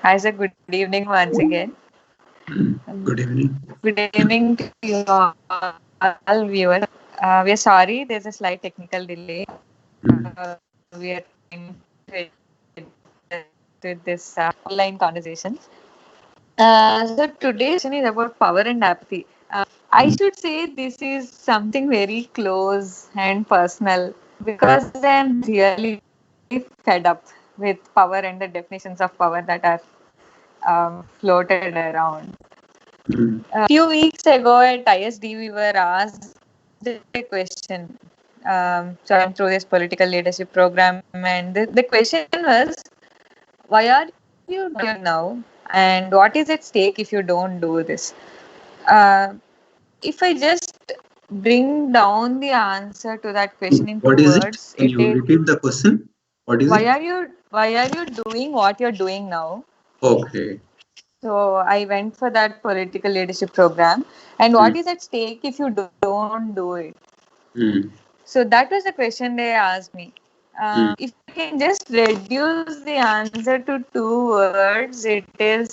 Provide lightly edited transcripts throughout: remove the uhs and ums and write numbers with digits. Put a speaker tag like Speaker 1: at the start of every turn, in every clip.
Speaker 1: Hi, sir. Good evening once again.
Speaker 2: Good evening.
Speaker 1: Good evening to you all viewers. We are sorry, there's a slight technical delay.
Speaker 2: Mm.
Speaker 1: We are trying to adjust with this online conversations. So today's session is about power and apathy. I
Speaker 2: Mm.
Speaker 1: should say this is something very close and personal because I'm really fed up with power and the definitions of power that are floated around.
Speaker 2: Mm.
Speaker 1: A few weeks ago at ISD, we were asked a question. So I'm through this political leadership program, and the question was, why are you doing what you're doing now? And what is at stake if you don't do this? Uh, if I just bring down the answer to that question in two
Speaker 2: What is it?
Speaker 1: words,
Speaker 2: Can
Speaker 1: it
Speaker 2: you
Speaker 1: is
Speaker 2: repeat the question? What is it?
Speaker 1: why are you doing what you're doing now?
Speaker 2: Okay.
Speaker 1: So I went for that political leadership program. And what
Speaker 2: Mm.
Speaker 1: is at stake if you don't do it?
Speaker 2: Mm.
Speaker 1: So that was the question they asked me.
Speaker 2: Mm.
Speaker 1: If I can just reduce the answer to two words, it is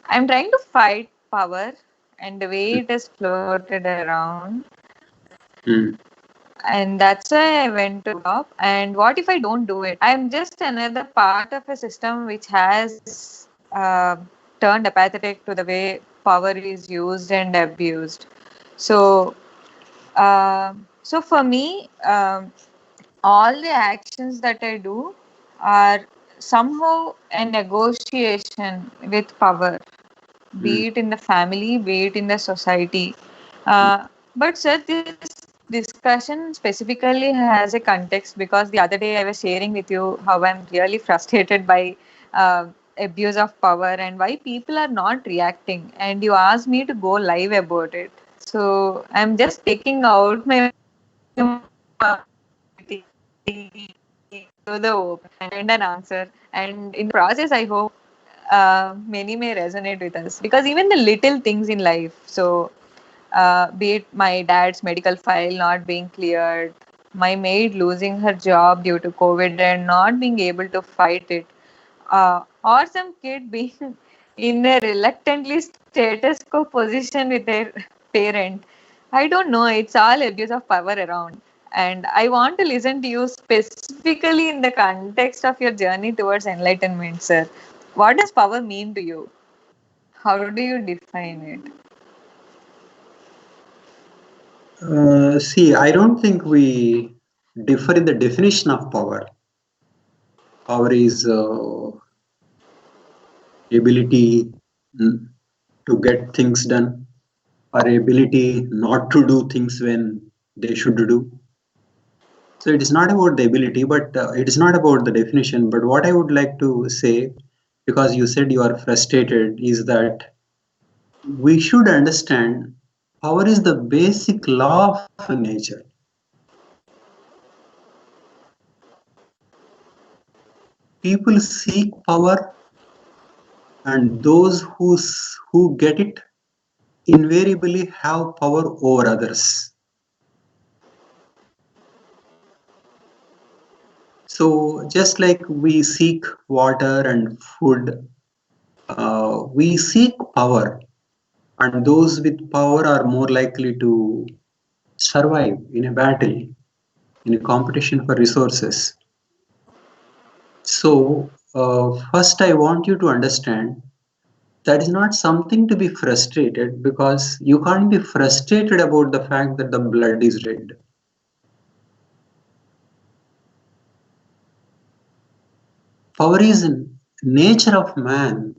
Speaker 1: I'm trying to fight power and the way it is floated around.
Speaker 2: Mm.
Speaker 1: And that's why I went to job. And what if I don't do it? I'm just another part of a system which has turned apathetic to the way power is used and abused. So, so for me, all the actions that I do are somehow a negotiation with power,
Speaker 2: Mm.
Speaker 1: be it in the family, be it in the society. But sir, this discussion specifically has a context because the other day I was sharing with you how I'm really frustrated by abuse of power and why people are not reacting. And you asked me to go live about it. So I'm just taking out my vulnerability into the open and find an answer. And in the process, I hope many may resonate with us because even the little things in life, so be it my dad's medical file not being cleared, my maid losing her job due to COVID and not being able to fight it, or some kid being in a reluctantly status quo position with their parent. I don't know, it's all abuse of power around. And I want to listen to you specifically in the context of your journey towards enlightenment, sir. What does power mean to you? How do you define it?
Speaker 2: See, I don't think we differ in the definition of power. Power is ability mm, to get things done, or ability not to do things when they should do. So it is not about the ability, but it is not about the definition. But what I would like to say, because you said you are frustrated, is that we should understand power is the basic law of nature. People seek power, and those who get it invariably have power over others. So just like we seek water and food, we seek power, and those with power are more likely to survive in a battle, in a competition for resources. So, first, I want you to understand that is not something to be frustrated, because you can't be frustrated about the fact that the blood is red. Power is in nature of man.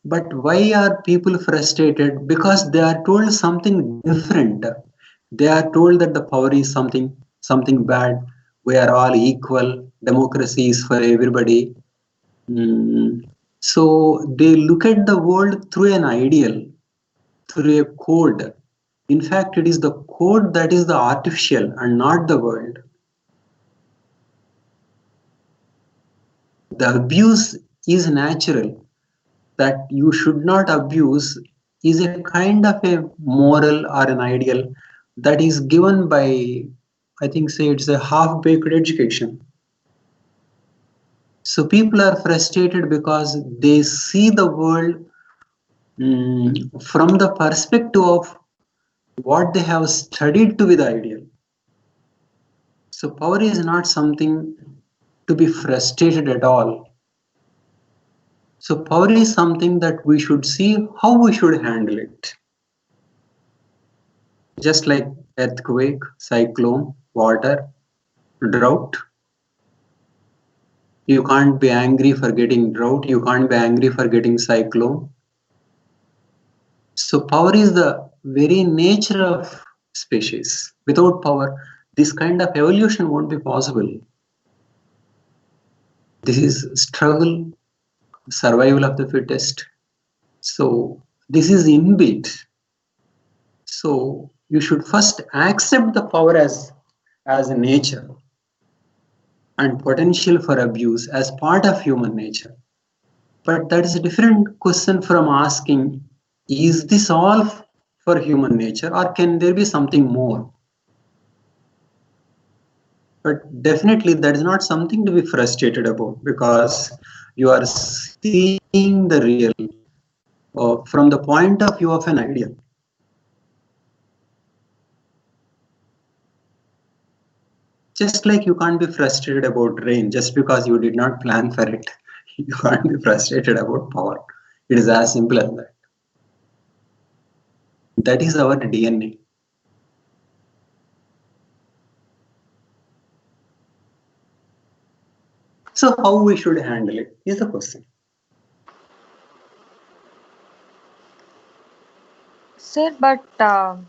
Speaker 2: But why are people frustrated? Because they are told something different. They are told that the power is something bad. We are all equal. Democracy is for everybody. Mm. So they look at the world through an ideal, through a code. In fact, it is the code that is the artificial and not the world. The abuse is natural. That you should not abuse is a kind of a moral or an ideal that is given by, I think, say it's a half baked education. So people are frustrated because they see the world from the perspective of what they have studied to be the ideal. So power is not something to be frustrated at all. So power is something that we should see how we should handle it. Just like earthquake, cyclone, water, drought. You can't be angry for getting drought. You can't be angry for getting cyclone. So power is the very nature of species. Without power, this kind of evolution won't be possible. This is struggle, survival of the fittest. So this is inbuilt. So you should first accept the power as a nature and potential for abuse as part of human nature. But that is a different question from asking, is this all for human nature or can there be something more? But definitely that is not something to be frustrated about because you are seeing the real from the point of view of an ideal. Just like you can't be frustrated about rain just because you did not plan for it. You can't be frustrated about power. It is as simple as that. That is our DNA. So how we should handle it is the question.
Speaker 1: Sir, but the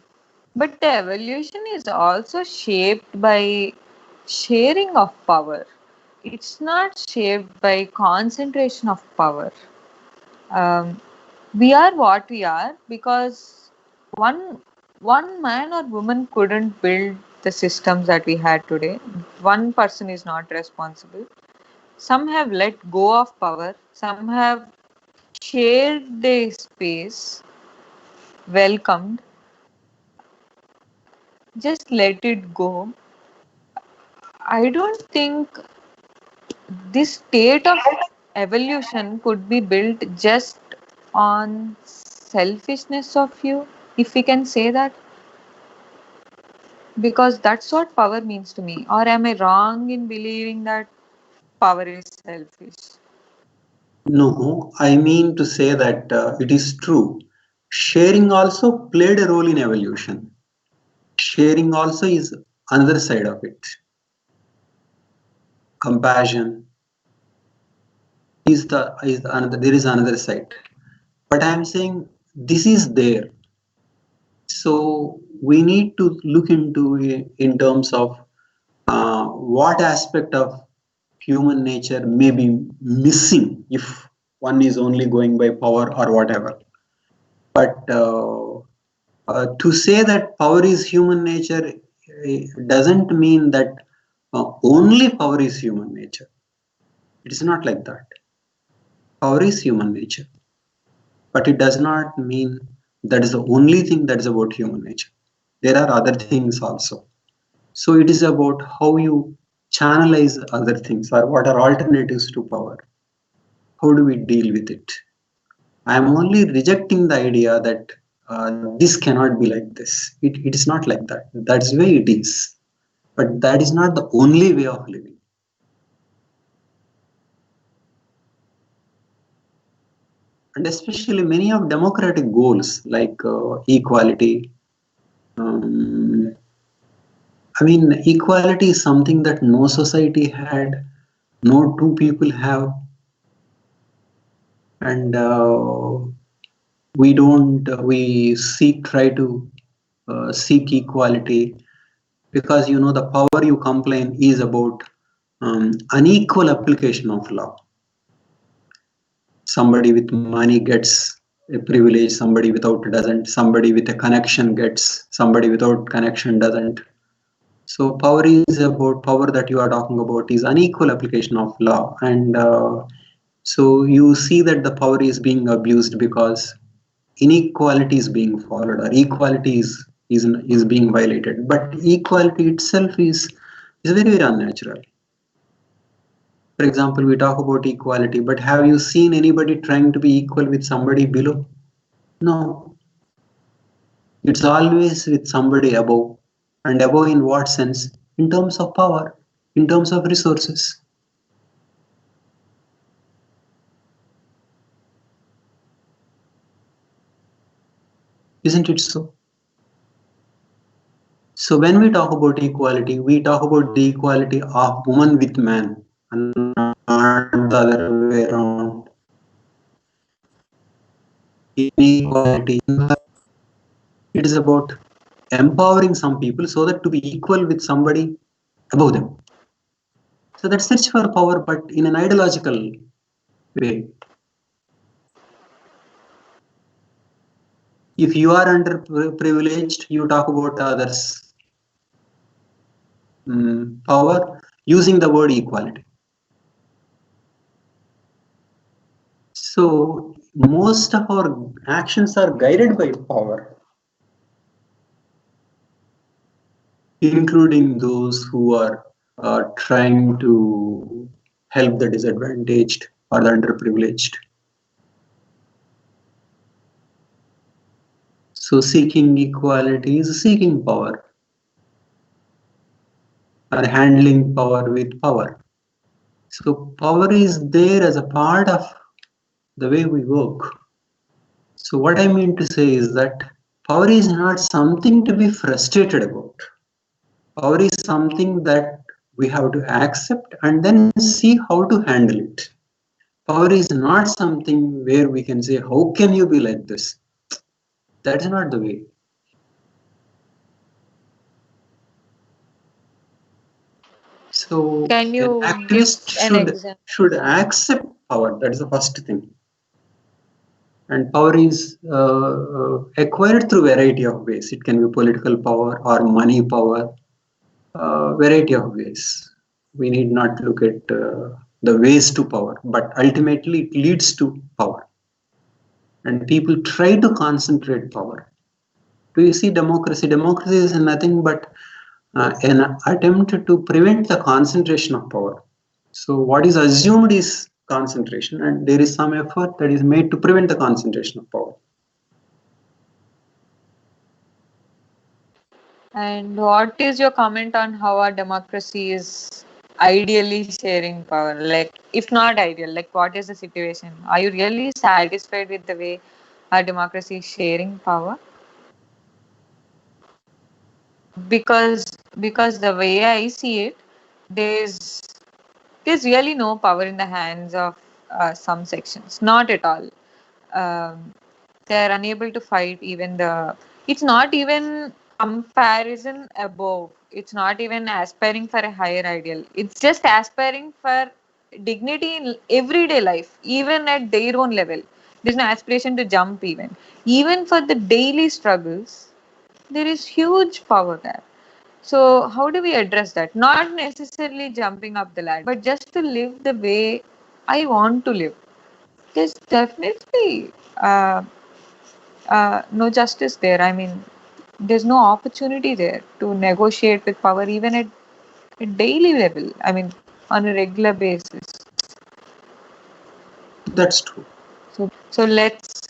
Speaker 1: evolution is also shaped by sharing of power. It's not shaped by concentration of power. Um, we are what we are because one one man or woman couldn't build the systems that we had today. One person is not responsible. Some have let go of power. Some have shared their space, welcomed, just let it go. I don't think this state of evolution could be built just on selfishness of you, if we can say that, because that's what power means to me. Or am I wrong in believing that power is selfish?
Speaker 2: No, I mean to say that it is true. Sharing also played a role in evolution. Sharing also is another side of it. Compassion is another. There is another side. But I am saying this is there. So we need to look into it in terms of what aspect of human nature may be missing if one is only going by power or whatever. But to say that power is human nature doesn't mean that only power is human nature. It is not like that. Power is human nature, but it does not mean that is the only thing that is about human nature. There are other things also. So it is about how you channelize other things or what are alternatives to power. How do we deal with it? I am only rejecting the idea that this cannot be like this. It is not like that. That's the way it is. But that is not the only way of living. And especially many of democratic goals like equality. Um, I mean, equality is something that no society had, no two people have, and we don't. We try to seek equality because the power you complain is about unequal application of law. Somebody with money gets a privilege, somebody without doesn't, somebody with a connection gets, somebody without connection doesn't. So power is about power that you are talking about is unequal application of law, and so you see that the power is being abused because inequality is being followed or equality is being violated. But equality itself is very very unnatural. For example, we talk about equality, but have you seen anybody trying to be equal with somebody below? No. It's always with somebody above. And above in what sense? In terms of power, in terms of resources. Isn't it so? So when we talk about equality, we talk about the equality of woman with man and not the other way around. Inequality, it is about empowering some people so that to be equal with somebody above them. So that search for power, but in an ideological way. If you are underprivileged, you talk about others' power using the word equality. So most of our actions are guided by power, including those who are trying to help the disadvantaged or the underprivileged. So seeking equality is seeking power or handling power with power. So power is there as a part of the way we work. So what I mean to say is that power is not something to be frustrated about. Power is something that we have to accept and then see how to handle it. Power is not something where we can say, how can you be like this? That is not the way. So
Speaker 1: Can
Speaker 2: an
Speaker 1: you give
Speaker 2: activist
Speaker 1: an example?
Speaker 2: should accept power. That is the first thing. And power is acquired through variety of ways. It can be political power or money power, variety of ways. We need not look at the ways to power, but ultimately it leads to power. And people try to concentrate power. Do you see democracy? Democracy is nothing but an attempt to prevent the concentration of power. So what is assumed is concentration, and there is some effort that is made to prevent the concentration of power.
Speaker 1: And what is your comment on how our democracy is ideally sharing power? Like, if not ideal, like what is the situation? Are you really satisfied with the way our democracy is sharing power? Because because the way I see it, there's there's really no power in the hands of some sections. Not at all. Um, they're unable to fight even the. It's not even comparison above. It's not even aspiring for a higher ideal. It's just aspiring for dignity in everyday life, even at their own level. There's no aspiration to jump even. Even for the daily struggles, there is huge power there. So, how do we address that? Not necessarily jumping up the ladder, but just to live the way I want to live. There's definitely no justice there. I mean, there's no opportunity there to negotiate with power, even at a daily level. I mean, on a regular basis.
Speaker 2: That's true.
Speaker 1: So let's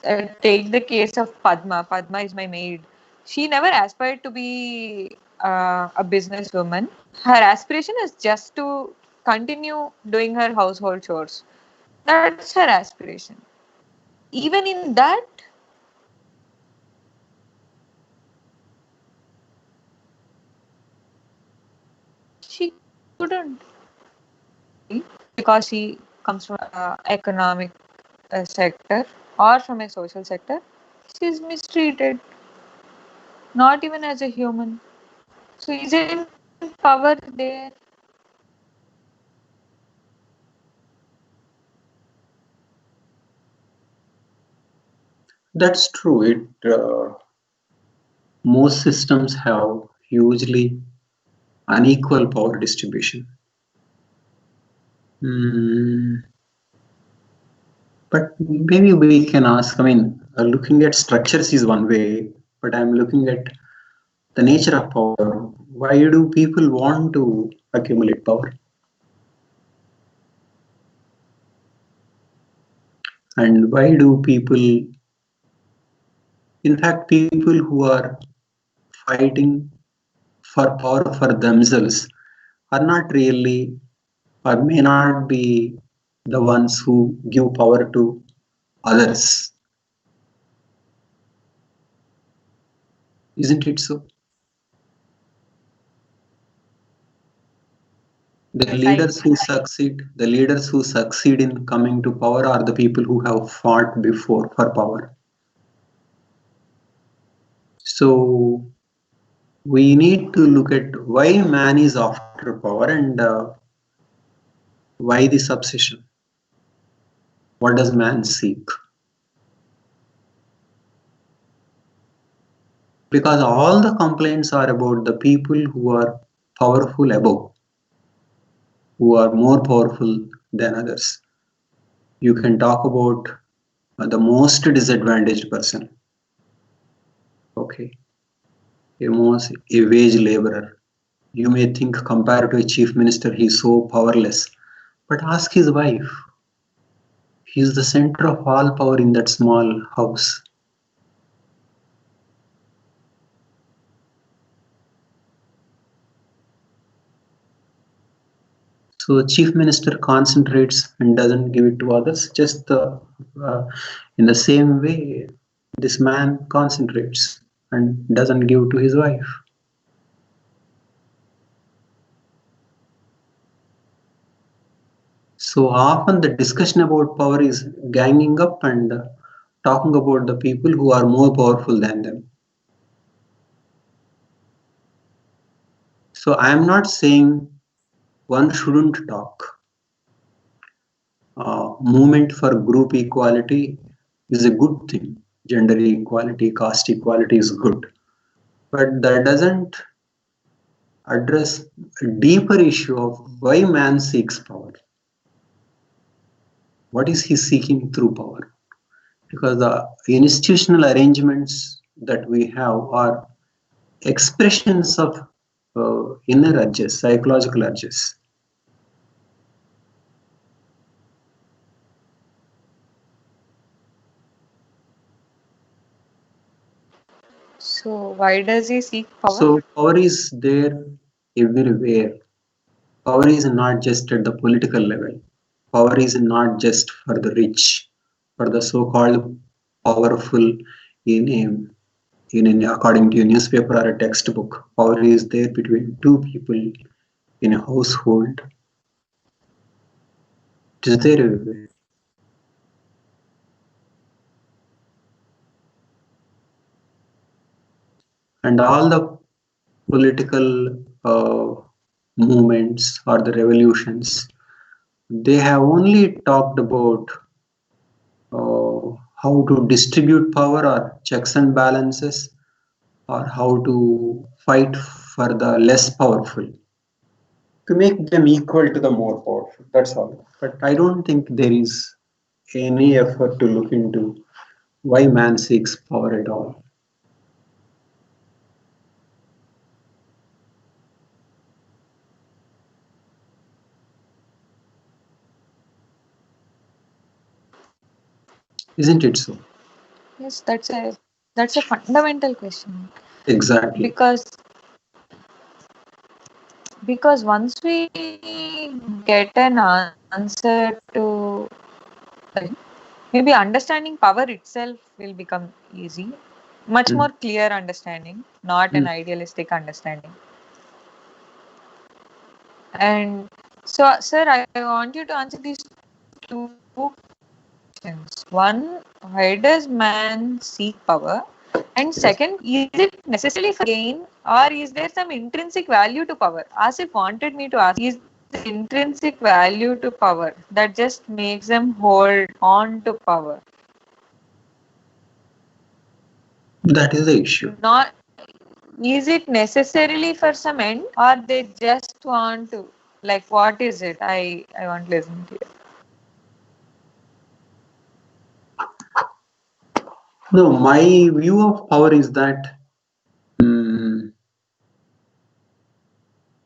Speaker 1: take the case of Padma. Padma is my maid. She never aspired to be a businesswoman. Her aspiration is just to continue doing her household chores. That's her aspiration. Even in that, she couldn't because she comes from economic sector or from a social sector. She's mistreated, not even as a human. So isn't power there?
Speaker 2: That's true. Most systems have hugely unequal power distribution. Mm, but maybe we can ask. I mean, looking at structures is one way, but I'm looking at the nature of power. Why do people want to accumulate power? And why do people, in fact, people who are fighting for power for themselves are not really or may not be the ones who give power to others. Isn't it so?
Speaker 1: Yes, I
Speaker 2: The leaders who succeed in coming to power are the people who have fought before for power. So we need to look at why man is after power and why this obsession. What does man seek? Because all the complaints are about the people who are powerful above, who are more powerful than others. You can talk about the most disadvantaged person, okay, a wage laborer. You may think compared to a chief minister, he's so powerless. But ask his wife. He's the center of all power in that small house. So chief minister concentrates and doesn't give it to others. Just in the same way, this man concentrates and doesn't give to his wife. So often the discussion about power is ganging up and talking about the people who are more powerful than them. So I am not saying one shouldn't talk. Movement for group equality is a good thing. Gender equality, caste equality is good. But that doesn't address a deeper issue of why man seeks power. What is he seeking through power? Because the institutional arrangements that we have are expressions of inner urges, psychological urges.
Speaker 1: So why does he seek power?
Speaker 2: So power is there everywhere. Power is not just at the political level. Power is not just for the rich, for the so-called powerful in according to a newspaper or a textbook. Power is there between two people in a household. It is there everywhere. And all the political movements or the revolutions, they have only talked about how to distribute power or checks and balances or how to fight for the less powerful to make them equal to the more powerful. That's all. But I don't think there is any effort to look into why man seeks power at all. Isn't it so?
Speaker 1: Yes, that's a fundamental question.
Speaker 2: Exactly.
Speaker 1: Because once we get an answer to maybe understanding power itself will become easy, much more clear understanding, not an idealistic understanding. And so, sir, I want you to answer these two questions. One, why does man seek power? And second, is it necessarily for gain or is there some intrinsic value to power? Asif wanted me to ask, is there intrinsic value to power that just makes them hold on to power?
Speaker 2: That is the issue.
Speaker 1: Not, is it necessarily for some end or they just want to? Like, what is it? I want to listen to you.
Speaker 2: No, my view of power is that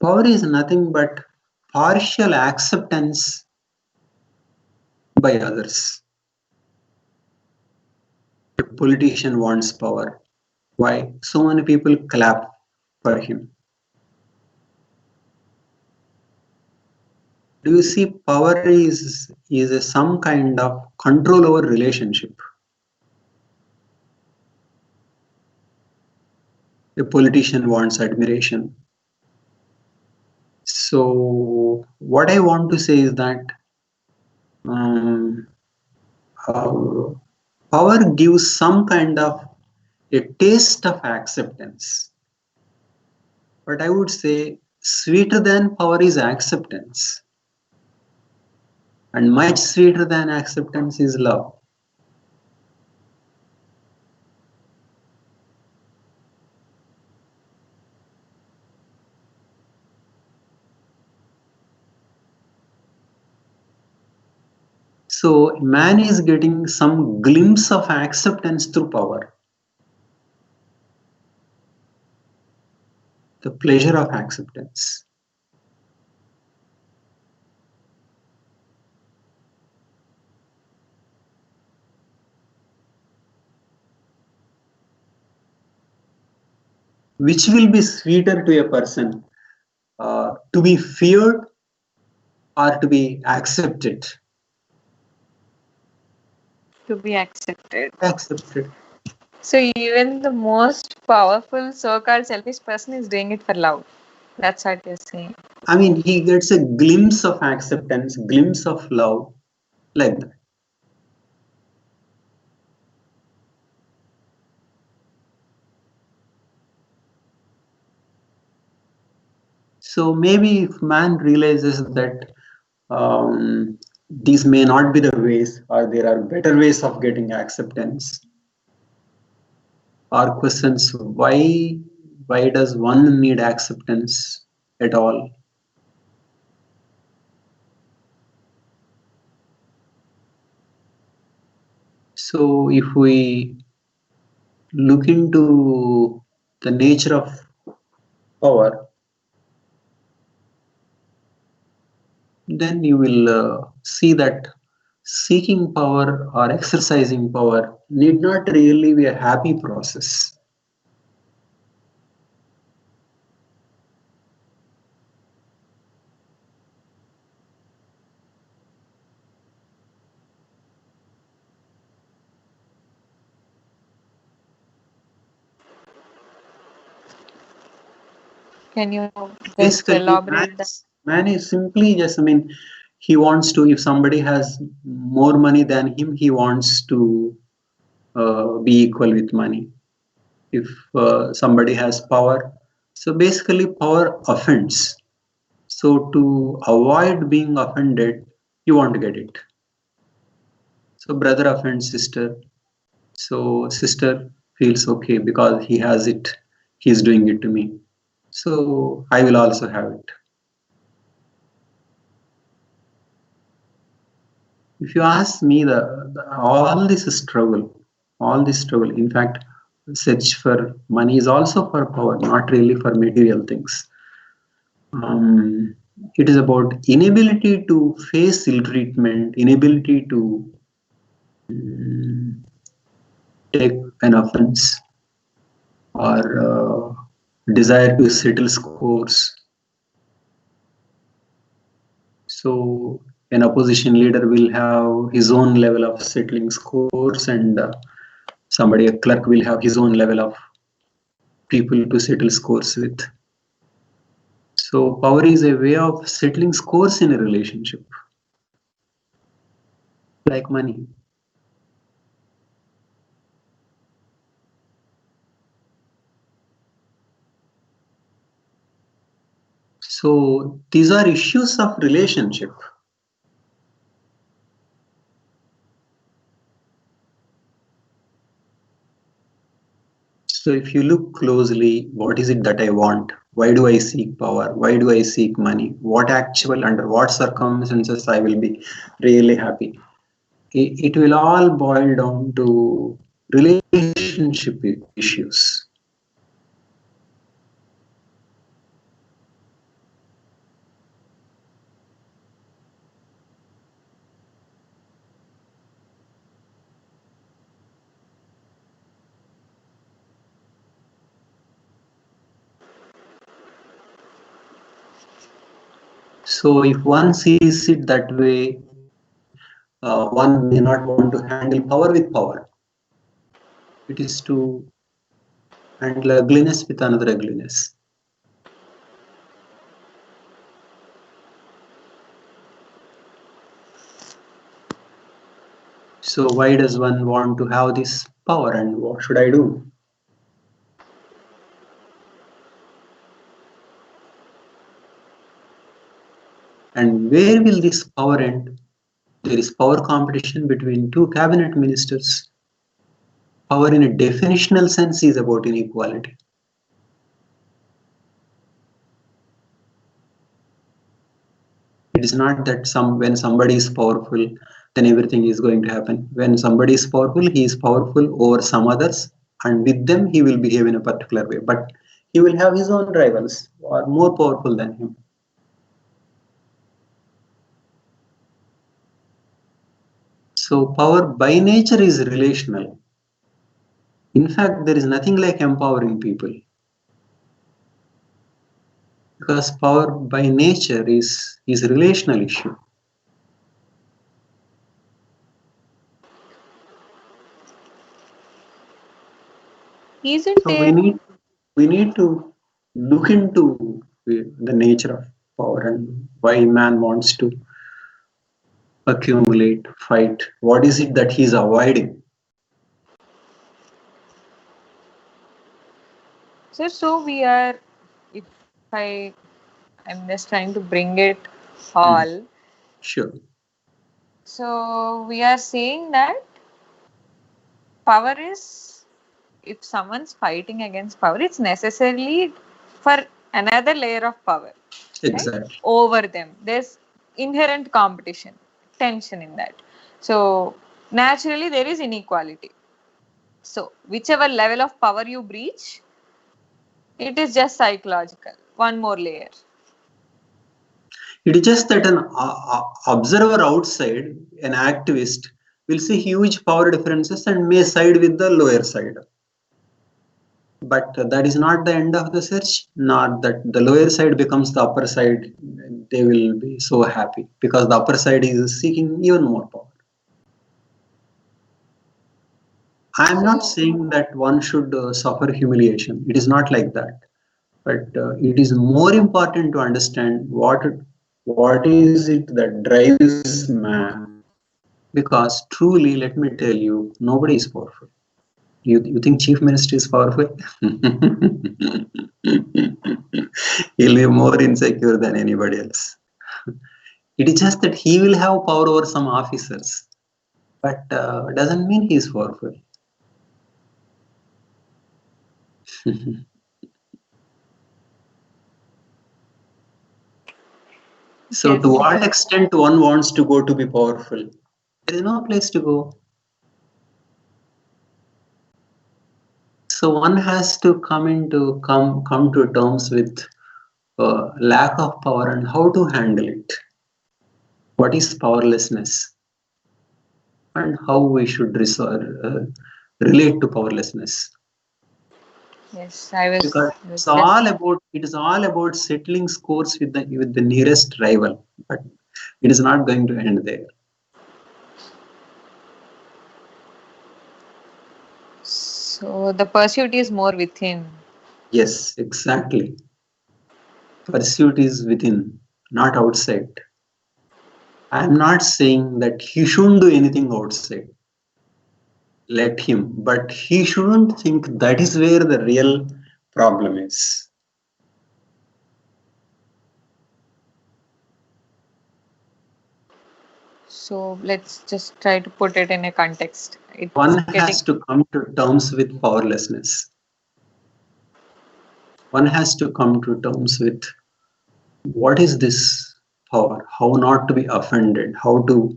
Speaker 2: power is nothing but partial acceptance by others. politician wants power. Why? So many people clap for him. Do you see power is some kind of control over relationship? A politician wants admiration. So what I want to say is that um, uh, power gives some kind of a taste of acceptance. But I would say sweeter than power is acceptance, and much sweeter than acceptance is love. So man is getting some glimpse of acceptance through power, the pleasure of acceptance. Which will be sweeter to a person, to be feared or to be accepted?
Speaker 1: To be accepted.
Speaker 2: Accepted.
Speaker 1: So even the most powerful so-called selfish person is doing it for love. That's what you're saying.
Speaker 2: I mean, he gets a glimpse of acceptance, glimpse of love, like that. So maybe if man realizes that these may not be the ways, or there are better ways of getting acceptance, or questions why does one need acceptance at all? So if we look into the nature of power, then you will see that seeking power or exercising power need not really be a happy process.
Speaker 1: Can you just
Speaker 2: Basically,
Speaker 1: elaborate that?
Speaker 2: man is simply just, I mean, he wants to, if somebody has more money than him, he wants to be equal with money. If somebody has power, so basically, power offends. So, to avoid being offended, you want to get it. So, brother offends sister. So, sister feels okay because he has it, he's doing it to me. So, I will also have it. If you ask me, all this struggle, in fact, search for money is also for power, not really for material things. Um, it is about inability to face ill treatment, inability to mm, take an offense, or desire to settle scores. So, an opposition leader will have his own level of settling scores, and somebody, a clerk, will have his own level of people to settle scores with. So power is a way of settling scores in a relationship, like money. So these are issues of relationship. So if you look closely, what is it that I want? Why do I seek power? Why do I seek money? What actual, under what circumstances I will be really happy? It will all boil down to relationship issues. So if one sees it that way, one may not want to handle power with power. It is to handle ugliness with another ugliness. So why does one want to have this power, and what should I do? And where will this power end? There is power competition between two cabinet ministers. Power in a definitional sense is about inequality. It is not that when somebody is powerful, then everything is going to happen. When somebody is powerful, he is powerful over some others, and with them he will behave in a particular way. But he will have his own rivals who are more powerful than him. So power by nature is relational. In fact, there is nothing like empowering people, because power by nature is a relational issue.
Speaker 1: Isn't
Speaker 2: So
Speaker 1: it?
Speaker 2: we need to look into the nature of power and why man wants to accumulate, fight. What is it that he's avoiding?
Speaker 1: So we are, if I'm just trying to bring it all.
Speaker 2: Sure.
Speaker 1: So we are saying that power is, if someone's fighting against power, it's necessarily for another layer of power, right?
Speaker 2: Exactly.
Speaker 1: Over them. There's inherent competition, tension in that. So naturally there is inequality. So whichever level of power you breach, it is just psychological. One more layer.
Speaker 2: It is just that an observer outside, an activist, will see huge power differences and may side with the lower side. But that is not the end of the search, not that the lower side becomes the upper side. They will be so happy because the upper side is seeking even more power. I am not saying that one should suffer humiliation. It is not like that. But it is more important to understand what is it that drives man. Because truly, let me tell you, nobody is powerful. You think chief minister is powerful? He'll be more insecure than anybody else. It is just that he will have power over some officers, but doesn't mean he is powerful. So,
Speaker 1: Yes.
Speaker 2: to what extent one wants to go to be powerful? There is no place to go. So one has to come to terms with lack of power and how to handle it. What is powerlessness, and how we should relate to powerlessness.
Speaker 1: Yes, I was.
Speaker 2: Because it is all about settling scores with the nearest rival, but it is not going to end there.
Speaker 1: So the pursuit is more within.
Speaker 2: Yes, exactly. Pursuit is within, not outside. I am not saying that he shouldn't do anything outside. Let him, but he shouldn't think that is where the real problem is.
Speaker 1: So let's just try to put it in a context.
Speaker 2: One has to come to terms with powerlessness. One has to come to terms with what is this power, how not to be offended, how to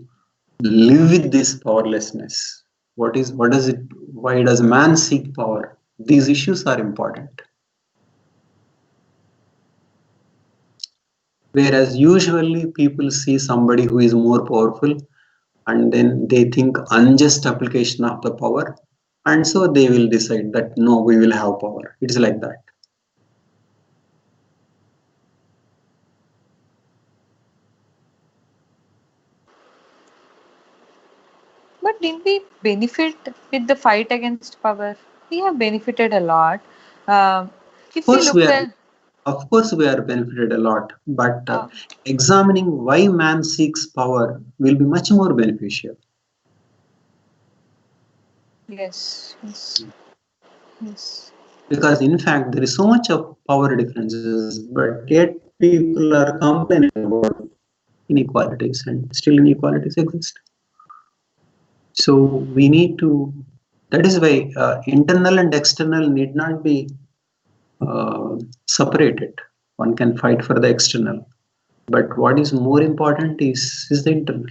Speaker 2: live with this powerlessness. What does it, why does man seek power? These issues are important. Whereas usually people see somebody who is more powerful and then they think unjust application of the power, and so they will decide that no, we will have power. It is like that.
Speaker 1: But didn't we benefit with the fight against power? We have benefited a lot. Um,
Speaker 2: Of
Speaker 1: if we
Speaker 2: course, we
Speaker 1: look
Speaker 2: are.
Speaker 1: at,
Speaker 2: Of course, we are benefited a lot, but
Speaker 1: uh,
Speaker 2: examining why man seeks power will be much more beneficial.
Speaker 1: yes, yes, yes.
Speaker 2: Because in fact, there is so much of power differences, but yet people are complaining about inequalities, and still inequalities exist. So we need to. That is why internal and external need not be separated. One can fight for the external, but what is more important is the internal.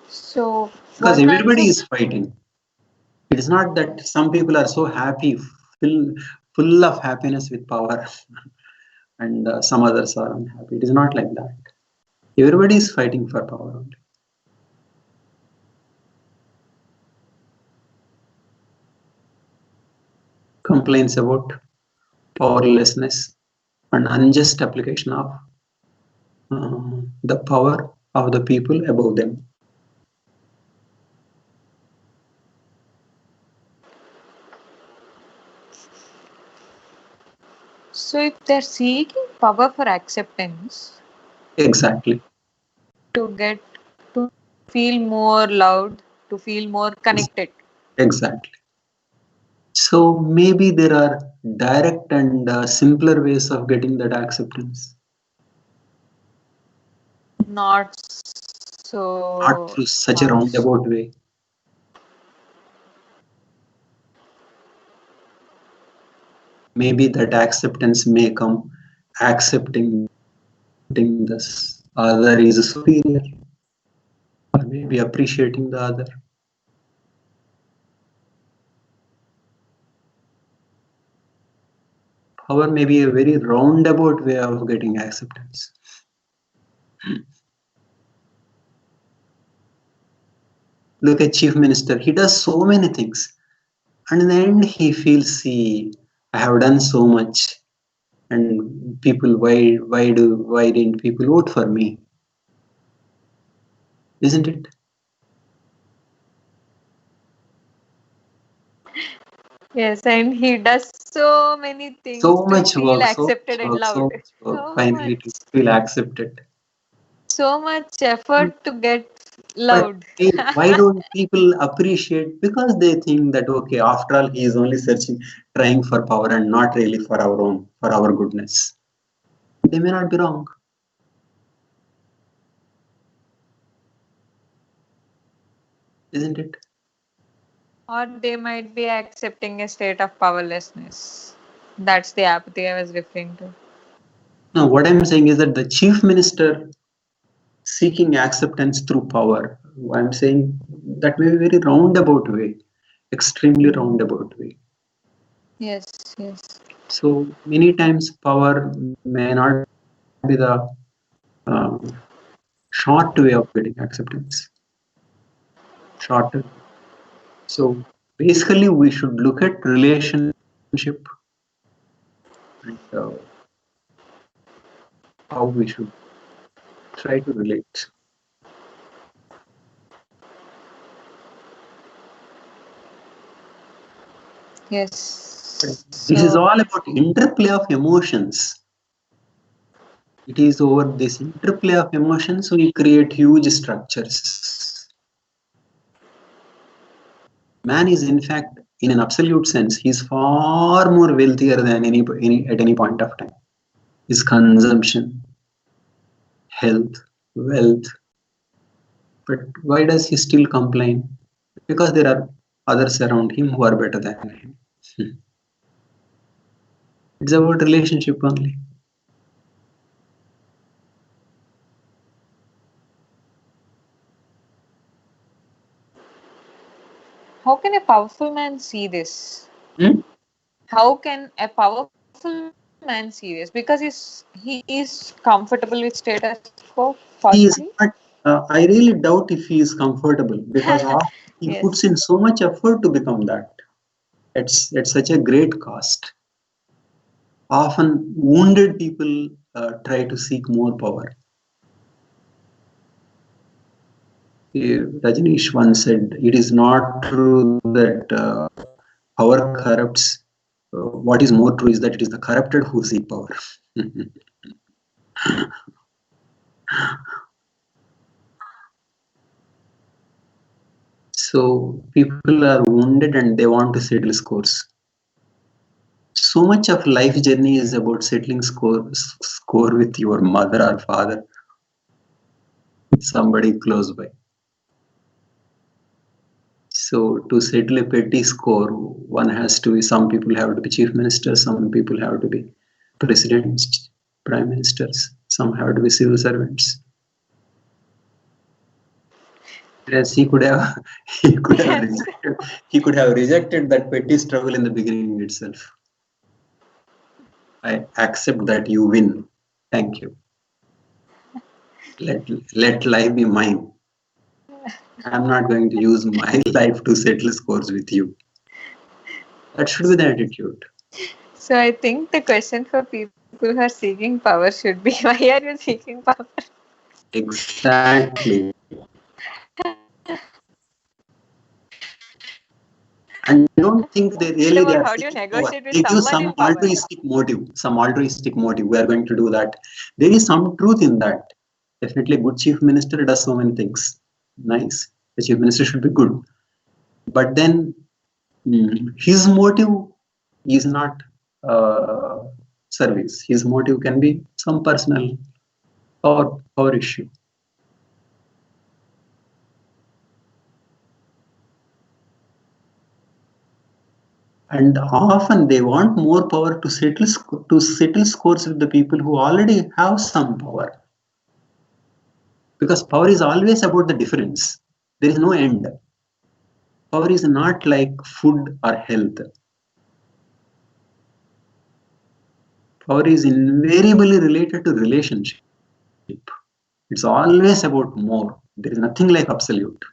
Speaker 1: So
Speaker 2: Because
Speaker 1: what kinds
Speaker 2: everybody
Speaker 1: of
Speaker 2: is fighting. It is not that some people are so happy, full, full of happiness with power, and some others are unhappy. It is not like that. Everybody is fighting for power only. Complaints about powerlessness and unjust application of the power of the people above them.
Speaker 1: so if they're seeking power for acceptance
Speaker 2: Exactly.
Speaker 1: to get to feel more loved, to feel more connected,
Speaker 2: Exactly. So maybe there are direct and simpler ways of getting that acceptance,
Speaker 1: not
Speaker 2: not
Speaker 1: so
Speaker 2: through such a
Speaker 1: harsh.
Speaker 2: roundabout way. Maybe that acceptance may come accepting this other is superior, or maybe appreciating the other. Power may be a very roundabout way of getting acceptance. Look at Chief Minister, he does so many things, and in the end, he feels, see, I have done so much, and people, why didn't people vote for me? Isn't it?
Speaker 1: Yes, and he does so many things
Speaker 2: So
Speaker 1: to
Speaker 2: much
Speaker 1: feel
Speaker 2: work, so
Speaker 1: accepted
Speaker 2: much
Speaker 1: and
Speaker 2: work, so
Speaker 1: loved.
Speaker 2: much work,
Speaker 1: So
Speaker 2: finally to
Speaker 1: much,
Speaker 2: feel accepted.
Speaker 1: so much effort to get
Speaker 2: But
Speaker 1: loved.
Speaker 2: why don't people appreciate? Because they think that okay, after all, he is only searching, trying for power and not really for our own, for our goodness. They may not be wrong, isn't it?
Speaker 1: Or they might be accepting a state of powerlessness. That's the apathy I was referring to.
Speaker 2: No, what I'm saying is that the chief minister seeking acceptance through power. I'm saying that may be very roundabout way, extremely roundabout way.
Speaker 1: Yes, yes.
Speaker 2: So many times power may not be the uh, short way of getting acceptance. Shorter. So basically, we should look at relationship and how we should try to relate. But
Speaker 1: Yes.
Speaker 2: this is
Speaker 1: So,
Speaker 2: all about interplay of emotions. It is over this interplay of emotions we create huge structures. Man is in fact, in an absolute sense, he is far more wealthier than any at any point of time. His consumption, health, wealth. But why does he still complain? Because there are others around him who are better than him. It's about relationship only.
Speaker 1: how can a powerful man see this?
Speaker 2: Hmm?
Speaker 1: How can a powerful man see this? Because he is comfortable with status quo, possibly.
Speaker 2: He is not. I really doubt if he is comfortable because he
Speaker 1: Yes.
Speaker 2: puts in so much effort to become that. It's at such a great cost. often wounded people try to seek more power. Rajneesh once said, "It is not true that power corrupts. What is more true is that it is the corrupted who seek power." So people are wounded and they want to settle scores. So much of life journey is about settling score with your mother or father, somebody close by. So to settle a petty score, one has to be, some people have to be chief ministers, some people have to be presidents, prime ministers, some have to be civil servants. Whereas he could have he could have rejected that petty struggle in the beginning itself. I accept that you win. Thank you. Let life be mine. I'm not going to use my life to settle scores with you. That should be the attitude.
Speaker 1: So I think the question for people who are seeking power should be, why are you seeking power?
Speaker 2: Exactly. And I don't think they really they
Speaker 1: About
Speaker 2: are
Speaker 1: how do you
Speaker 2: seeking power.
Speaker 1: negotiate with
Speaker 2: They give
Speaker 1: someone
Speaker 2: some
Speaker 1: in power?
Speaker 2: altruistic motive. Some altruistic motive. We are going to do that. There is some truth in that. Definitely, a good chief minister does so many things. Nice. The chief minister should be good. But then his motive is not service. His motive can be some personal power issue. And often they want more power to settle scores with the people who already have some power. Because power is always about the difference. There is no end. Power is not like food or health. Power is invariably related to relationship. It's always about more. There is nothing like absolute.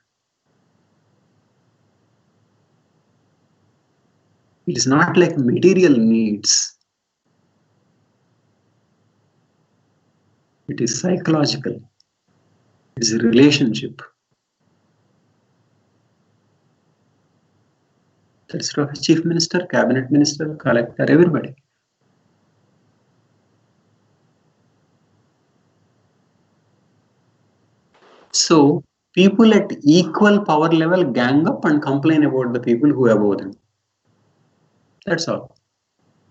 Speaker 2: It is not like material needs. It is psychological. It is a relationship. That's true of chief minister, cabinet minister, collector, everybody. So people at equal power level gang up and complain about the people who are above them. That's all.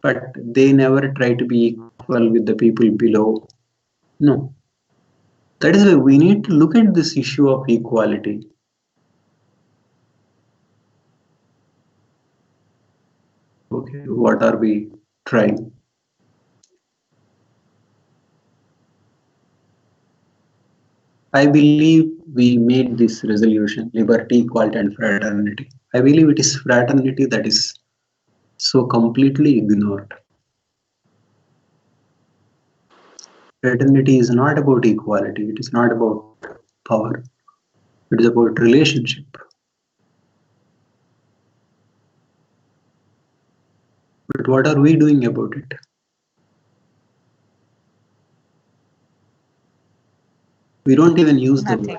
Speaker 2: But they never try to be equal with the people below. No. That is why we need to look at this issue of equality. Okay, what are we trying? I believe we made this resolution, liberty, equality, and fraternity. I believe it is fraternity that is so completely ignored. Fraternity is not about equality, it is not about power, it is about relationship. But what are we doing about it? We don't even use the word.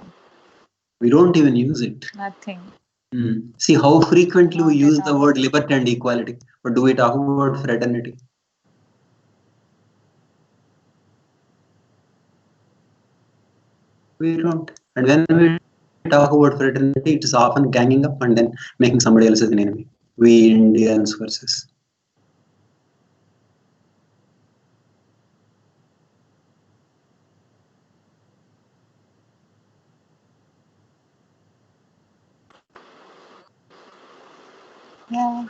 Speaker 2: We don't even use it.
Speaker 1: Nothing.
Speaker 2: See how frequently we
Speaker 1: Not
Speaker 2: use
Speaker 1: at
Speaker 2: the
Speaker 1: all.
Speaker 2: word liberty and equality. But do we talk about fraternity? We don't. And when we talk about fraternity, it is often ganging up and then making somebody else as an enemy. We Indians versus.
Speaker 1: Yeah.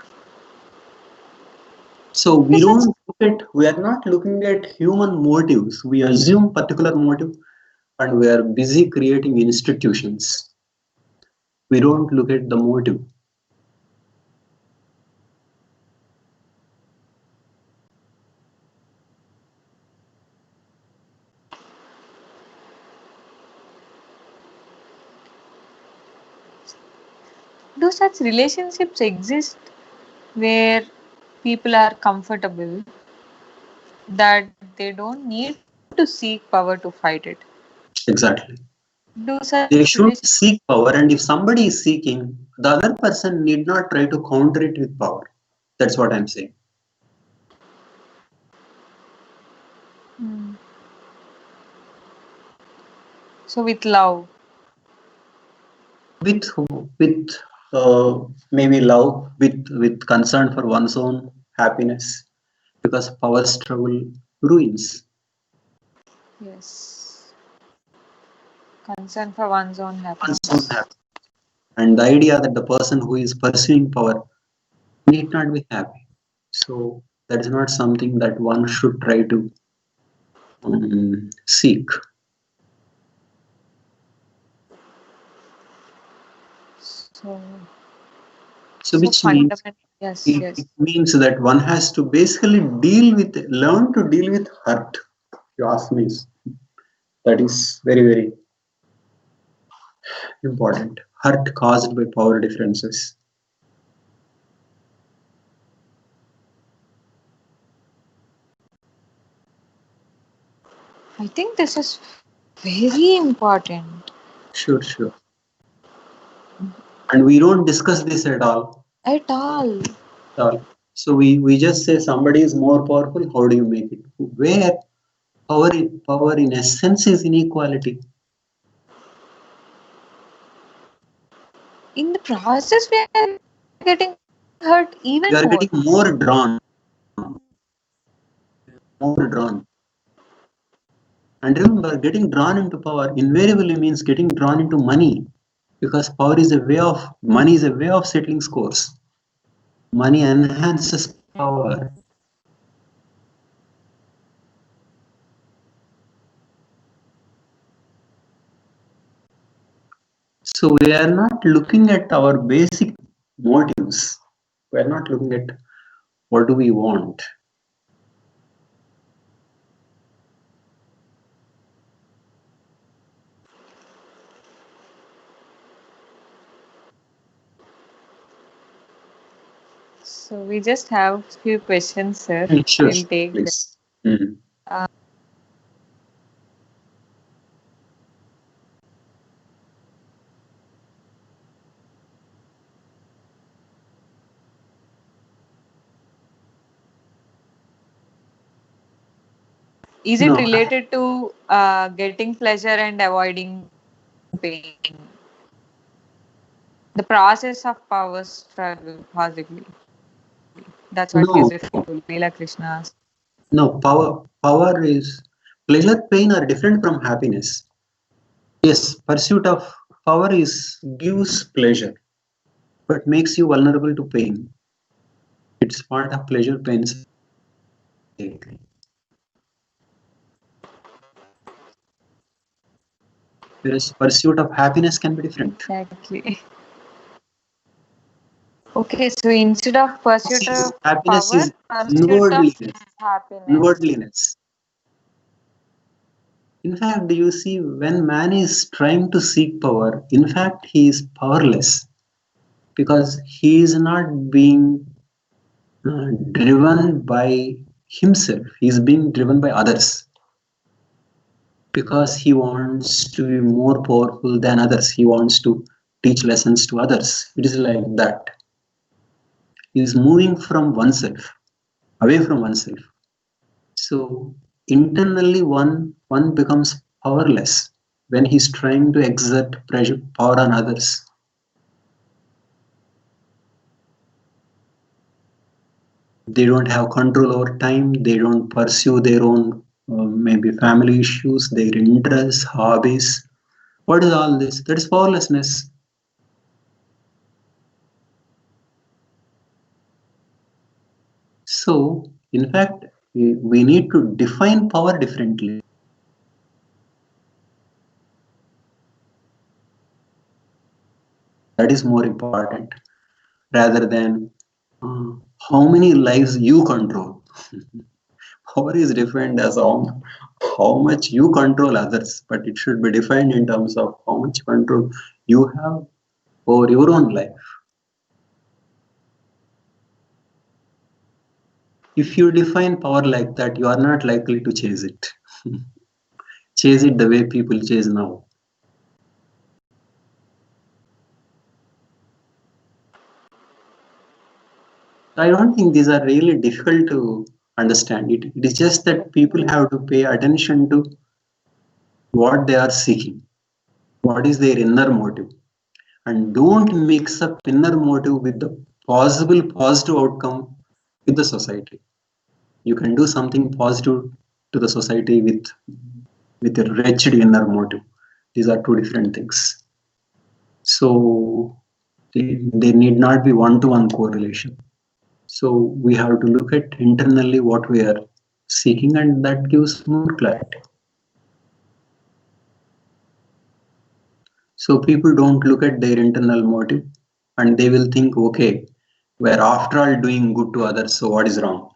Speaker 2: So we don't look at, we are not looking at human motives. We assume particular motive and we are busy creating institutions. We don't look at the motive.
Speaker 1: Do such relationships exist where people are comfortable that they don't need to seek power to fight it.
Speaker 2: Exactly.
Speaker 1: Do such
Speaker 2: They should
Speaker 1: relations?
Speaker 2: seek power, and if somebody is seeking, the other person need not try to counter it with power. That's what I'm saying.
Speaker 1: Hmm. So with love.
Speaker 2: With maybe love, with concern for one's own happiness, because power struggle ruins.
Speaker 1: Yes. Concern for one's own
Speaker 2: One's own
Speaker 1: happiness.
Speaker 2: happiness. And the idea that the person who is pursuing power need not be happy. So that is not something that one should try to seek.
Speaker 1: So
Speaker 2: So
Speaker 1: so
Speaker 2: which means
Speaker 1: fundamental. Yes,
Speaker 2: it
Speaker 1: yes.
Speaker 2: means that one has to basically learn to deal with hurt. If you ask me, that is very, very important. Hurt caused by power differences.
Speaker 1: I think this is very important.
Speaker 2: Sure, sure. And we don't discuss this at all.
Speaker 1: At all.
Speaker 2: At all. So we just say somebody is more powerful. How do you make it? Where power in essence is inequality.
Speaker 1: In the process, we are getting hurt even
Speaker 2: You are
Speaker 1: more.
Speaker 2: getting more drawn. And remember, getting drawn into power invariably means getting drawn into money, because money is a way of settling scores. Money enhances power. So we are not looking at our basic motives. We are not looking at what do we want.
Speaker 1: So we just have few questions, sir.
Speaker 2: Sure,
Speaker 1: We'll take them.
Speaker 2: please. Mhm.
Speaker 1: Is it
Speaker 2: No,
Speaker 1: related to getting pleasure and avoiding pain? The process of power struggle, possibly. That's what
Speaker 2: no,
Speaker 1: beautiful Leela Krishna asked.
Speaker 2: no. Power is pleasure, pain are different from happiness. Yes, pursuit of power is gives pleasure, but makes you vulnerable to pain. It's part of pleasure pain cycle. Whereas pursuit of happiness can be different.
Speaker 1: Exactly. Okay, so instead of pursuit of
Speaker 2: Happiness
Speaker 1: power,
Speaker 2: is
Speaker 1: pursuit of
Speaker 2: inwardliness.
Speaker 1: happiness.
Speaker 2: Inwardliness. In fact, you see, when man is trying to seek power, in fact, he is powerless because he is not being driven by himself. He is being driven by others because he wants to be more powerful than others. He wants to teach lessons to others. It is like that. He is moving from oneself, away from oneself. So internally, one becomes powerless when he's trying to exert pressure, power on others. They don't have control over time. They don't pursue their own maybe family issues, their interests, hobbies. What is all this? That is powerlessness. So, in fact, we need to define power differently. That is more important rather than uh, how many lives you control. Power is defined as how much you control others, but it should be defined in terms of how much control you have over your own life. If you define power like that, you are not likely to chase it. Chase it the way people chase now. I don't think these are really difficult to understand. It is just that people have to pay attention to what they are seeking, what is their inner motive, and don't mix up inner motive with the possible positive outcome with the society. You can do something positive to the society with a wretched inner motive. These are two different things. So they need not be one-to-one correlation. So we have to look at internally what we are seeking, and that gives more clarity. So people don't look at their internal motive and they will think, okay, we're after all doing good to others, so what is wrong?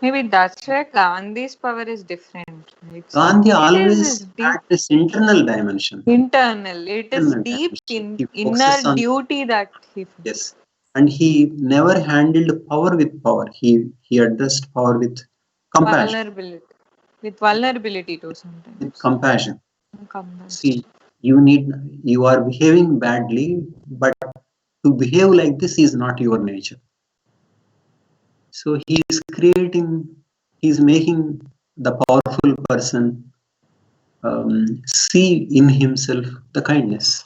Speaker 1: Maybe that's where Gandhi's power is different. Right?
Speaker 2: Gandhi
Speaker 1: It is
Speaker 2: always
Speaker 1: this
Speaker 2: had
Speaker 1: deep
Speaker 2: this internal dimension.
Speaker 1: internal. It is
Speaker 2: Internal
Speaker 1: deep
Speaker 2: dimension. He
Speaker 1: inner
Speaker 2: focuses on,
Speaker 1: duty that he feels.
Speaker 2: yes, and he never handled power with power. He addressed power with compassion.
Speaker 1: Vulnerability. With vulnerability too
Speaker 2: With
Speaker 1: sometimes.
Speaker 2: compassion.
Speaker 1: Compassion.
Speaker 2: See, you are behaving badly, but to behave like this is not your nature. So he's making the powerful person see in himself the kindness.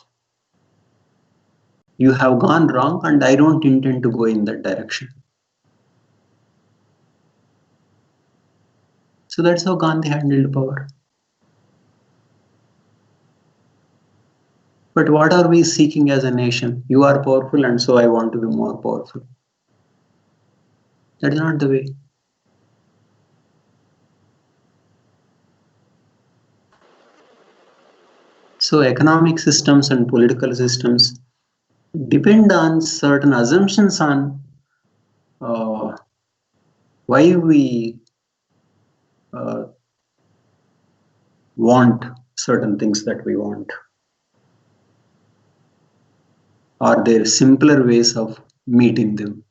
Speaker 2: You have gone wrong, and I don't intend to go in that direction. So that's how Gandhi handled power. But what are we seeking as a nation? You are powerful, and so I want to be more powerful. That is not the way. So economic systems and political systems depend on certain assumptions on why we want certain things that we want. Are there simpler ways of meeting them?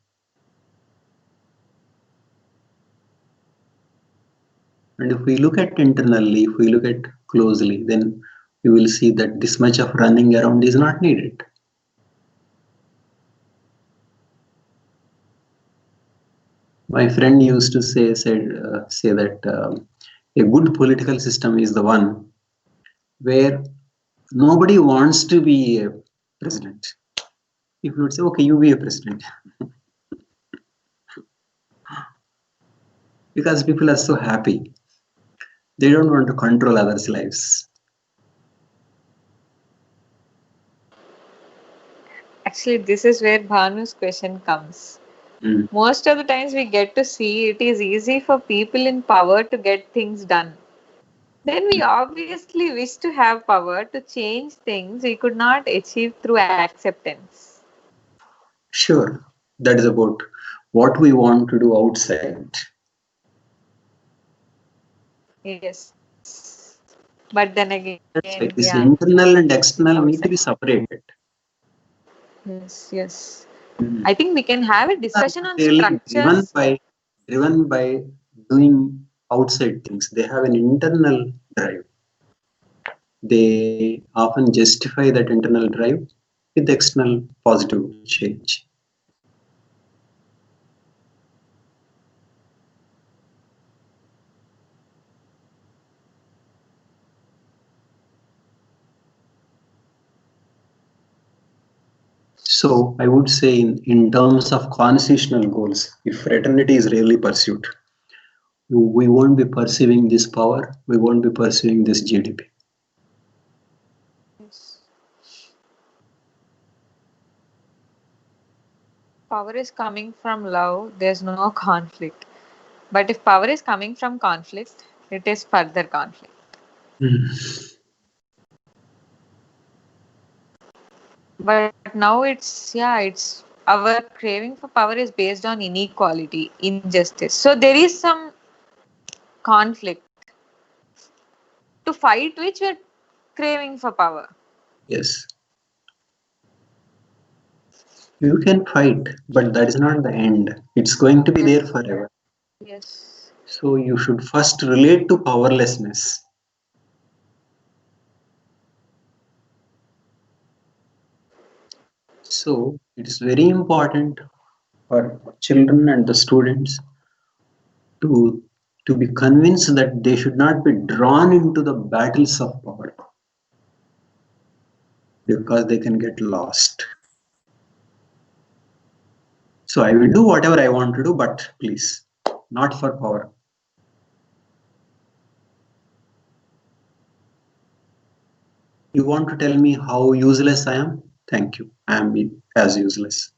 Speaker 2: And if we look at internally, if we look at closely, then we will see that this much of running around is not needed. My friend used to say that a good political system is the one where nobody wants to be a president. People would say, okay, you be a president. Because people are so happy. They don't want to control others' lives.
Speaker 1: Actually, this is where Bhanu's question comes. Most of the times we get to see it is easy for people in power to get things done. Then we obviously wish to have power to change things we could not achieve through acceptance.
Speaker 2: Sure, that is about what we want to do outside.
Speaker 1: Yes. But then again,
Speaker 2: That's right. This
Speaker 1: yeah,
Speaker 2: internal and
Speaker 1: it's
Speaker 2: external need to
Speaker 1: outside.
Speaker 2: be separated.
Speaker 1: Yes, yes.
Speaker 2: Mm.
Speaker 1: I think we can have a
Speaker 2: People are
Speaker 1: discussion
Speaker 2: not
Speaker 1: on
Speaker 2: really
Speaker 1: structures.
Speaker 2: driven by doing outside things. They have an internal drive. They often justify that internal drive with external positive change. So I would say in terms of constitutional goals, if fraternity is really pursued, we won't be perceiving this power, we won't be pursuing this GDP.
Speaker 1: Yes. Power is coming from love, there's no conflict. But if power is coming from conflict, it is further conflict. But now it's our craving for power is based on inequality, injustice. So there is some conflict to fight which we're craving for power.
Speaker 2: Yes. You can fight, but that is not the end. It's going to be there forever.
Speaker 1: Yes.
Speaker 2: So you should first relate to powerlessness. So it is very important for children and the students to be convinced that they should not be drawn into the battles of power because they can get lost. So I will do whatever I want to do, but please, not for power. You want to tell me how useless I am? Thank you. I am as useless.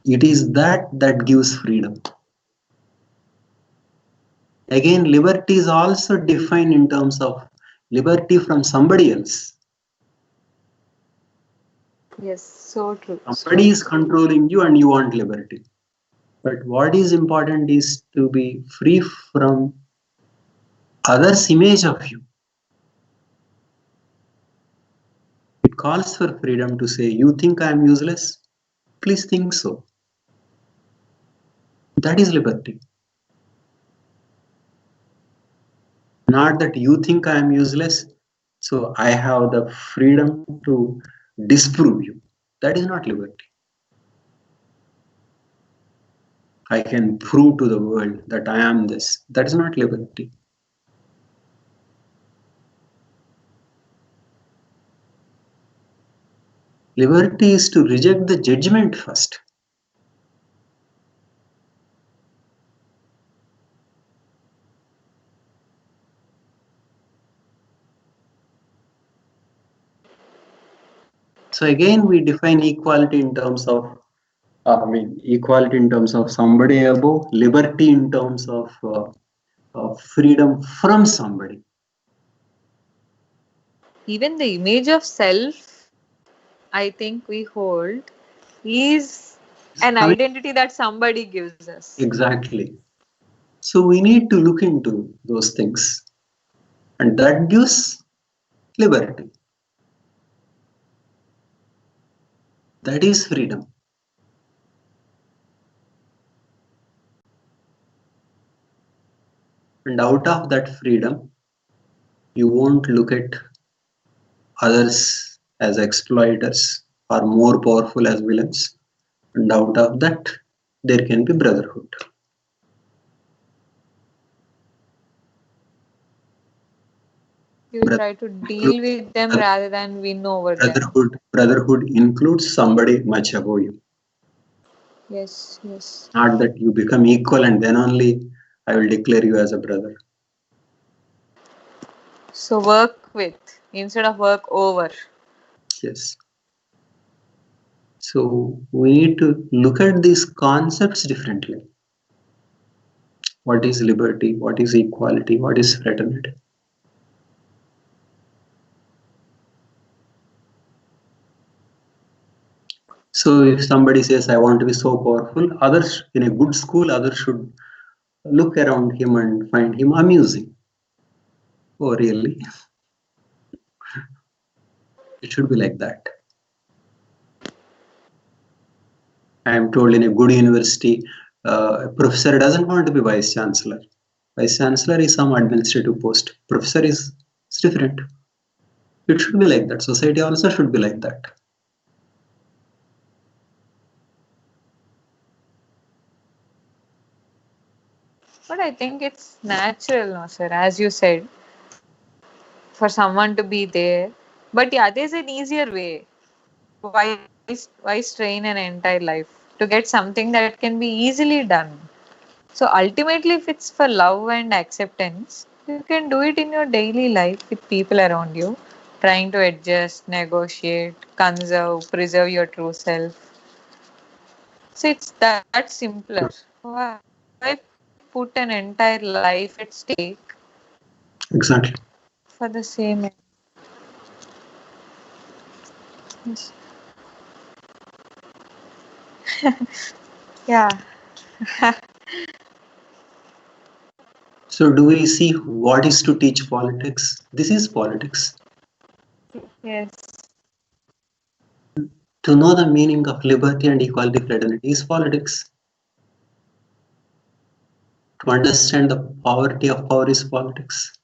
Speaker 2: It is that gives freedom. Again, liberty is also defined in terms of liberty from somebody else.
Speaker 1: Yes, so true.
Speaker 2: Somebody is controlling you and you want liberty. But what is important is to be free from others' image of you. It calls for freedom to say, you think I am useless? Please think so. That is liberty. Not that you think I am useless, so I have the freedom to disprove you. That is not liberty. I can prove to the world that I am this. That is not liberty. Liberty is to reject the judgment first. So again, we define equality in terms of, equality in terms of somebody above, liberty in terms of freedom from somebody.
Speaker 1: Even the image of self, I think we hold, is an identity that somebody gives us.
Speaker 2: Exactly. So we need to look into those things, and that gives liberty. That is freedom. And out of that freedom, you won't look at others as exploiters or more powerful as villains. And out of that, there can be brotherhood.
Speaker 1: You try to deal with them rather than win over them.
Speaker 2: Brotherhood includes somebody much above you.
Speaker 1: Yes, yes.
Speaker 2: Not that you become equal and then only I will declare you as a brother.
Speaker 1: So work with instead of work over.
Speaker 2: Yes. So we need to look at these concepts differently. What is liberty? What is equality? What is fraternity? So if somebody says, I want to be so powerful, others in a good school, others should look around him and find him amusing. Oh, really? It should be like that. I am told in a good university, a professor doesn't want to be vice chancellor. Vice chancellor is some administrative post. Professor is different. It should be like that. Society also should be like that.
Speaker 1: But I think it's natural, no, sir, as you said, for someone to be there. But yeah, there's an easier way. Why, why strain an entire life to get something that can be easily done? So ultimately, if it's for love and acceptance, you can do it in your daily life with people around you, trying to adjust, negotiate, conserve, preserve your true self. So it's that simpler. Why put an entire life at stake
Speaker 2: Exactly.
Speaker 1: for the same? Yes. Yeah.
Speaker 2: So do we see what is to teach politics? This is politics.
Speaker 1: Yes.
Speaker 2: To know the meaning of liberty and equality, fraternity is politics. To understand the poverty of power is politics.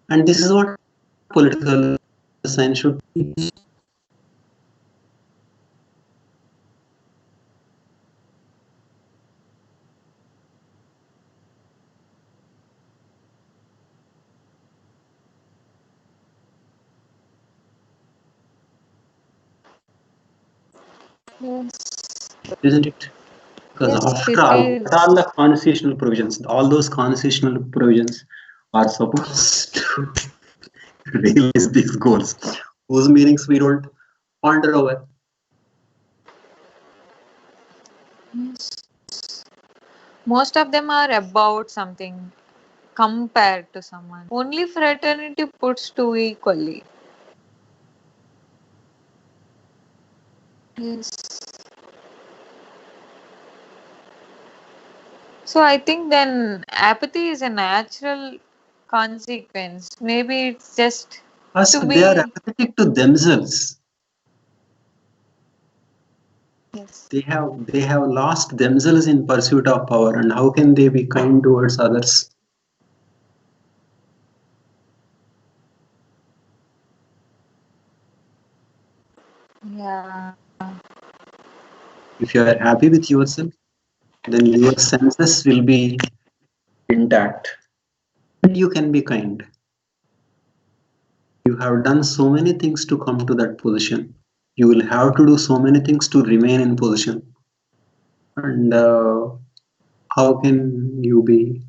Speaker 2: And this is what political science should teach.
Speaker 1: Yes.
Speaker 2: Isn't it? Because
Speaker 1: Yes,
Speaker 2: after
Speaker 1: it
Speaker 2: all, what
Speaker 1: is.
Speaker 2: are the constitutional provisions? All those constitutional provisions are supposed to realize these goals, whose meanings we don't ponder over.
Speaker 1: Yes. Most of them are about something compared to someone. Only fraternity puts two equally. Yes. So I think then apathy is a natural consequence. Maybe it's just to
Speaker 2: First, they are
Speaker 1: be.
Speaker 2: apathetic to themselves.
Speaker 1: Yes.
Speaker 2: They have lost themselves in pursuit of power, and how can they be kind towards others?
Speaker 1: Yeah.
Speaker 2: If you are happy with yourself, then your senses will be intact, and you can be kind. You have done so many things to come to that position. You will have to do so many things to remain in position. And how can you be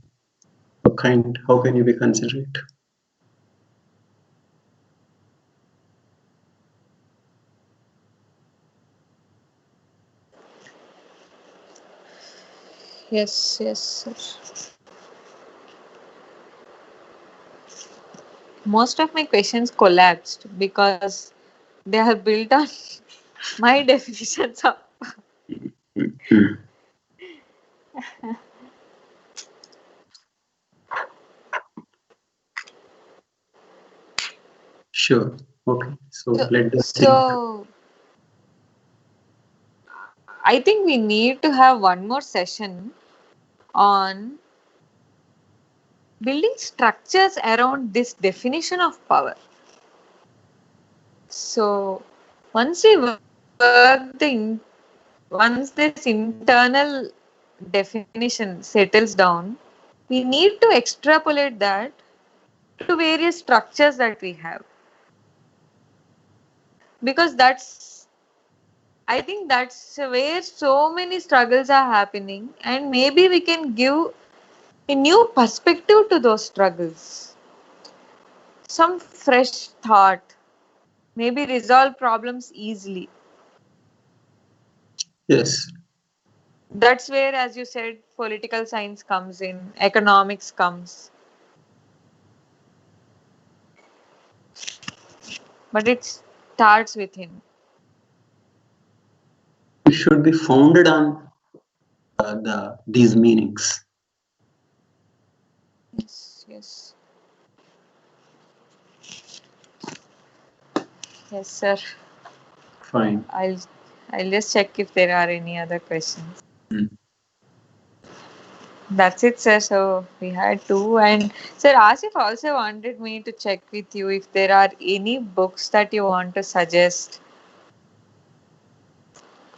Speaker 2: kind? How can you be considerate?
Speaker 1: Yes, yes, sir. Most of my questions collapsed because they are built on my definitions of.
Speaker 2: Mm. Sure. Okay. So
Speaker 1: So,
Speaker 2: let us think.
Speaker 1: so I think we need to have one more session on building structures around this definition of power. So once we work once this internal definition settles down, we need to extrapolate that to various structures that we have, because I think that's where so many struggles are happening, and maybe we can give a new perspective to those struggles, some fresh thought, maybe resolve problems easily.
Speaker 2: Yes.
Speaker 1: That's where, as you said, political science comes in, economics comes, but it starts within.
Speaker 2: It should be founded on these meanings.
Speaker 1: Yes, yes, yes, sir.
Speaker 2: Fine.
Speaker 1: I'll I'll just check if there are any other questions.
Speaker 2: Mm.
Speaker 1: That's it, sir. So we had two, and sir Asif also wanted me to check with you if there are any books that you want to suggest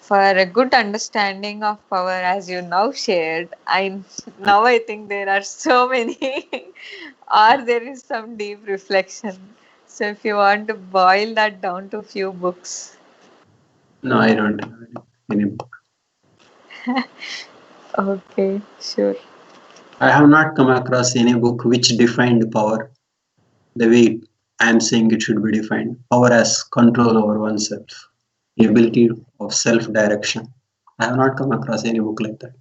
Speaker 1: for a good understanding of power, as you now shared. I think there are so many, or there is some deep reflection. So if you want to boil that down to few books.
Speaker 2: No, I don't have any book.
Speaker 1: Okay, sure.
Speaker 2: I have not come across any book which defined power the way I am saying it should be defined. Power as control over oneself, the ability of self-direction. I have not come across any book like that.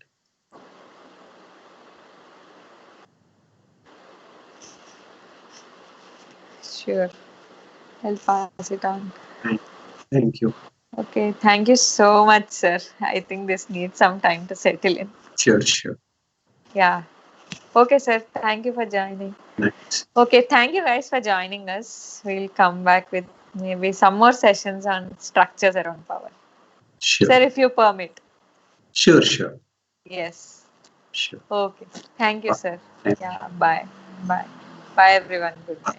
Speaker 1: Sure. I'll pass it on.
Speaker 2: Thank thank you.
Speaker 1: Okay, thank you so much, sir. I think this needs some time to settle in.
Speaker 2: Sure, sure.
Speaker 1: Yeah. Okay, sir. Thank you for joining.
Speaker 2: Nice.
Speaker 1: Okay, thank you guys for joining us. We'll come back with maybe some more sessions on structures around power.
Speaker 2: Sure.
Speaker 1: Sir, if you permit.
Speaker 2: Sure.
Speaker 1: Yes.
Speaker 2: Sure.
Speaker 1: Okay. Thank you,
Speaker 2: Bye.
Speaker 1: sir.
Speaker 2: Thank you.
Speaker 1: Yeah, bye. Bye. Bye, everyone. Good night.